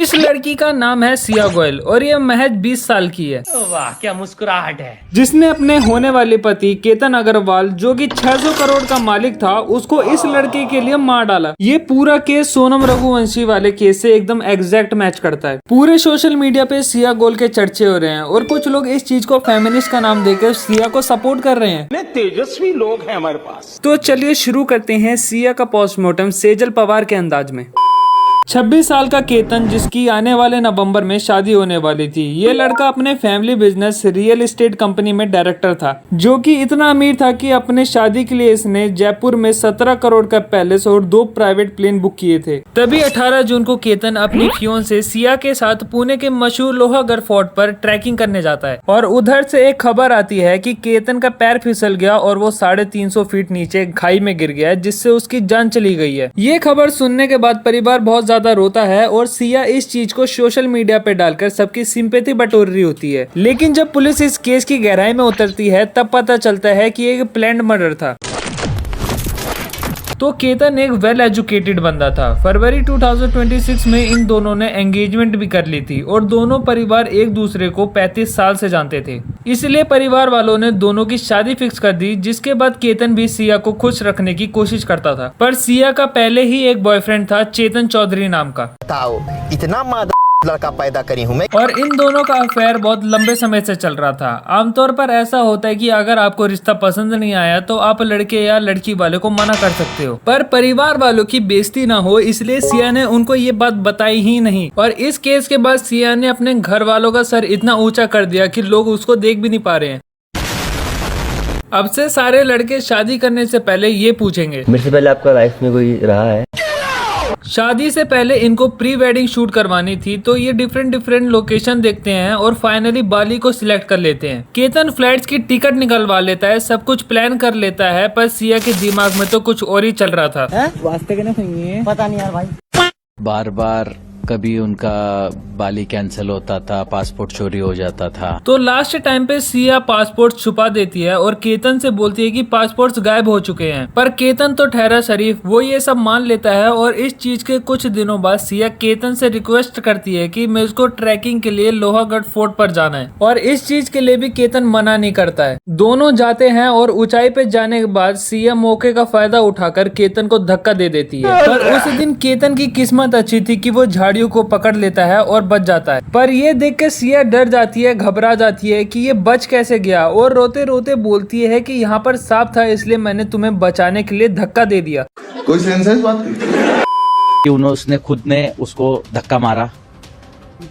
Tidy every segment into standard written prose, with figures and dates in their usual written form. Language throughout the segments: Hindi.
इस लड़की का नाम है सिया गोयल और ये महज 20 साल की है। वाह क्या मुस्कुराहट है। जिसने अपने होने वाले पति केतन अग्रवाल जो कि 600 करोड़ का मालिक था उसको इस लड़के के लिए मार डाला। ये पूरा केस सोनम रघुवंशी वाले केस से एकदम एग्जैक्ट मैच करता है। पूरे सोशल मीडिया पे सिया गोयल के चर्चे हो रहे हैं और कुछ लोग इस चीज को फेमिनिस्ट का नाम देकर सिया को सपोर्ट कर रहे हैं। तेजस्वी लोग हैं हमारे पास। तो चलिए शुरू करते हैं सिया का पोस्टमार्टम सेजल पवार के अंदाज में। 26 साल का केतन जिसकी आने वाले नवंबर में शादी होने वाली थी। ये लड़का अपने family business real estate company में डायरेक्टर था, जो कि इतना अमीर था कि अपने शादी के लिए इसने जयपुर में 17 करोड़ का पैलेस और 2 प्राइवेट प्लेन बुक किए थे। तभी 18 जून को केतन अपनी फियोंसे सिया के साथ पुणे के मशहूर लोहागढ़ फोर्ट पर ट्रैकिंग करने जाता है और उधर से एक खबर आती है कि केतन का पैर फिसल गया और वो 350 फीट नीचे खाई में गिर गया, जिससे उसकी जान चली गई है। ये खबर सुनने के बाद परिवार बहुत ज्यादा रोता है और सिया इस चीज को सोशल मीडिया पे डालकर सबकी सिंपैथी बटोर रही होती है। लेकिन जब पुलिस इस केस की गहराई में उतरती है तब पता चलता है कि एक प्लान्ड मर्डर था। तो केतन एक वेल एजुकेटेड बंदा था। फरवरी 2026 में इन दोनों ने एंगेजमेंट भी कर ली थी और दोनों परिवार एक दूसरे को 35 साल से जानते थे। इसलिए परिवार वालों ने दोनों की शादी फिक्स कर दी, जिसके बाद केतन भी सिया को खुश रखने की कोशिश करता था। पर सिया का पहले ही एक बॉयफ्रेंड था चेतन चौधरी नाम का। बताओ इतना लड़का पैदा करी हूँ मैं। और इन दोनों का अफेयर बहुत लंबे समय से चल रहा था। आमतौर पर ऐसा होता है कि अगर आपको रिश्ता पसंद नहीं आया तो आप लड़के या लड़की वाले को मना कर सकते हो, पर परिवार वालों की बेइज्जती ना हो इसलिए सिया ने उनको ये बात बताई ही नहीं। और इस केस के बाद सिया ने अपने घर वालों का सर इतना ऊंचा कर दिया कि लोग उसको देख भी नहीं पा रहे हैं। अब से सारे लड़के शादी करने से पहले ये पूछेंगे, मेरे से पहले आपका लाइफ में कोई रहा है? शादी से पहले इनको प्री वेडिंग शूट करवानी थी, तो ये डिफरेंट लोकेशन देखते हैं और फाइनली बाली को सिलेक्ट कर लेते हैं। केतन फ्लाइट्स की टिकट निकलवा लेता है, सब कुछ प्लान कर लेता है, पर सिया के दिमाग में तो कुछ और ही चल रहा था। वास्ते के नहीं पता नहीं यार भाई। बार बार कभी उनका बाली कैंसिल होता था, पासपोर्ट चोरी हो जाता था। तो लास्ट टाइम पे सिया पासपोर्ट छुपा देती है और केतन से बोलती है कि पासपोर्ट्स गायब हो चुके हैं। पर केतन तो ठहरा शरीफ, वो ये सब मान लेता है और इस चीज के कुछ दिनों बाद सिया केतन से रिक्वेस्ट करती है कि मैं उसको ट्रैकिंग के लिए लोहागढ़ फोर्ट पर जाना है, और इस चीज के लिए भी केतन मना नहीं करता है। दोनों जाते हैं और ऊंचाई पे जाने के बाद सिया मौके का फायदा उठाकर केतन को धक्का दे देती है। पर उस दिन केतन की किस्मत अच्छी थी कि वो झाड़ियों को पकड़ लेता है और बच जाता है। पर ये देख के सिया डर जाती है, घबरा जाती है कि ये बच कैसे गया, और रोते रोते बोलती है कि यहाँ पर सांप था इसलिए मैंने तुम्हें बचाने के लिए धक्का दे दिया। कोई सेंस है इस बात की? उसने खुद ने उसको धक्का मारा,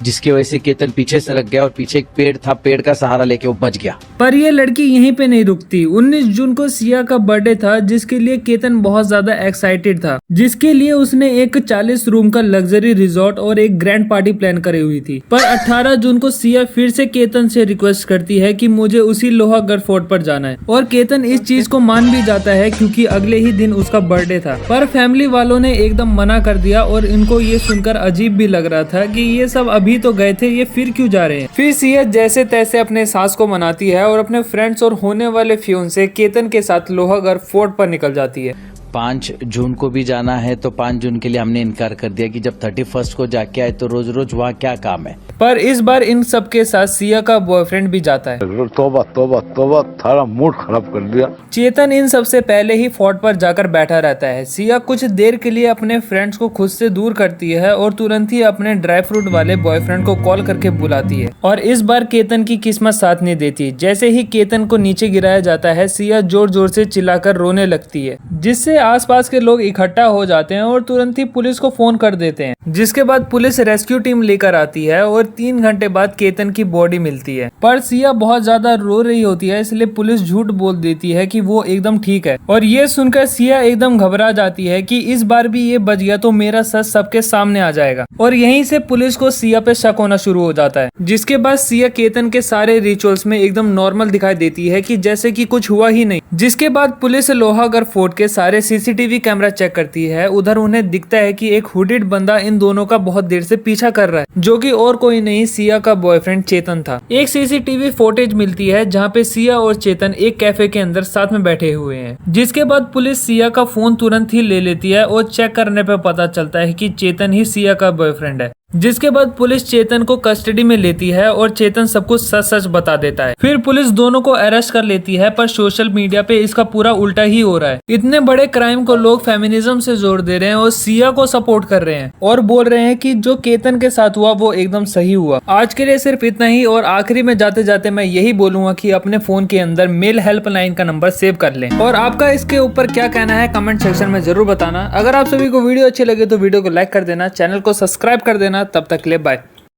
जिसकी वजह से केतन पीछे से लग गया और पीछे एक पेड़ था, पेड़ का सहारा लेके वो बच गया। पर ये लड़की यहीं पे नहीं रुकती। 19 जून को सिया का बर्थडे था, जिसके लिए केतन बहुत ज्यादा एक्साइटेड था, जिसके लिए उसने एक 40 रूम का लग्जरी रिजॉर्ट और एक ग्रैंड पार्टी प्लान करी हुई थी। पर 18 जून को सिया फिर से केतन से रिक्वेस्ट करती है कि मुझे उसी लोहागढ़ फोर्ट पर जाना है, और केतन इस चीज को मान भी जाता है क्योंकि अगले ही दिन उसका बर्थडे था। पर फैमिली वालों ने एकदम मना कर दिया और इनको ये सुनकर अजीब भी लग रहा था कि ये सब अभी तो गए थे, ये फिर क्यों जा रहे हैं। फिर सिया जैसे तैसे अपने सास को मनाती है और अपने फ्रेंड्स और होने वाले फियोंसे केतन के साथ लोहागढ़ फोर्ट पर निकल जाती है। 5 जून को भी जाना है, तो 5 जून के लिए हमने इनकार कर दिया कि जब 31 को जाके आए तो रोज रोज वहाँ क्या काम है। पर इस बार इन सब के साथ सिया का बॉयफ्रेंड भी जाता है। तोबा तोबा तोबा, थारा मूड खराब कर दिया। चेतन इन सब से पहले ही फोर्ट पर जाकर बैठा रहता है। सिया कुछ देर के लिए अपने फ्रेंड्स को खुद से दूर करती है और तुरंत ही अपने ड्राई फ्रूट वाले बॉयफ्रेंड को कॉल करके बुलाती है। और इस बार केतन की किस्मत साथ नहीं देती। जैसे ही केतन को नीचे गिराया जाता है, सिया जोर जोर से चिल्लाकर रोने लगती है, जिससे आसपास के लोग इकट्ठा हो जाते हैं और तुरंत ही पुलिस को फोन कर देते हैं। जिसके बाद पुलिस रेस्क्यू टीम लेकर आती है और 3 घंटे बाद केतन की बॉडी मिलती है। पर सिया बहुत ज्यादा रो रही होती है, इसलिए पुलिस झूठ बोल देती है कि वो एकदम ठीक है। और ये सुनकर सिया एकदम घबरा जाती है कि इस बार भी ये बच गया तो मेरा सच सबके सामने आ जाएगा। और यहीं से पुलिस को सिया पे शक होना शुरू हो जाता है। जिसके बाद सिया केतन के सारे रिचुअल्स में एकदम नॉर्मल दिखाई देती है कि जैसे कि कुछ हुआ ही नहीं। जिसके बाद पुलिस लोहागढ़ फोर्ट के सारे सीसीटीवी कैमरा चेक करती है। उधर उन्हें दिखता है कि एक हुडिड बंदा इन दोनों का बहुत देर से पीछा कर रहा है, जो कि और कोई नहीं सिया का बॉयफ्रेंड चेतन था। एक सीसीटीवी फुटेज मिलती है जहाँ पे सिया और चेतन एक कैफे के अंदर साथ में बैठे हुए हैं। जिसके बाद पुलिस सिया का फोन तुरंत ही ले लेती है और चेक करने पे पता चलता है कि चेतन ही सिया का बॉयफ्रेंड है। जिसके बाद पुलिस चेतन को कस्टडी में लेती है और चेतन सब कुछ सच सच बता देता है। फिर पुलिस दोनों को अरेस्ट कर लेती है, पर सोशल मीडिया पे इसका पूरा उल्टा ही हो रहा है। इतने बड़े क्राइम को लोग फेमिनिज्म से जोड़ दे रहे हैं और सिया को सपोर्ट कर रहे हैं और बोल रहे हैं कि जो केतन के साथ हुआ वो एकदम सही हुआ। आज के लिए सिर्फ इतना ही, और आखिरी में जाते जाते मैं यही बोलूंगा कि अपने फोन के अंदर मेल हेल्पलाइन का नंबर सेव कर लें। और आपका इसके ऊपर क्या कहना है कमेंट सेक्शन में जरूर बताना। अगर आप सभी को वीडियो अच्छी लगे तो वीडियो को लाइक कर देना, चैनल को सब्सक्राइब कर देना। तब तक के लिए बाय।